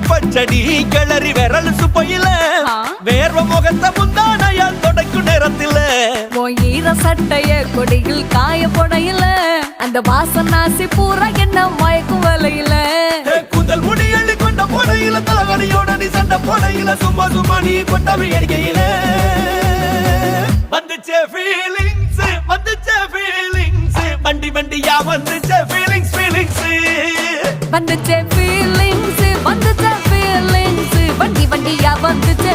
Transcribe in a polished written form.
பச்சடி கிளறி விரல் சுப்பையில வேர்வ முகத்தை முந்தானையால் தொடக்கும் நேரத்தில் ஈர சட்டைய கொடியில் காய போடையில அந்த வாசனாசி பூரா என்ன மயக்கும் வலையில கூந்தல் முடியல் கொண்ட போடையில தலைவலியோட நீ சண்டை போடையில சும்மா சும்மா நீ கொண்டவை அடிக்கையில வந்துச்சே ஃபீலிங்ஸ் வந்துச்சே ஃபீலிங்ஸ் வண்டி வண்டியா வந்துச்சே ஃபீலிங்ஸ் ஃபீலிங்ஸ் வந்துச்சே ஃபீலிங்ஸ் வந்துச்சே ஃபீலிங்ஸ் வண்டி வண்டியா வந்துச்சே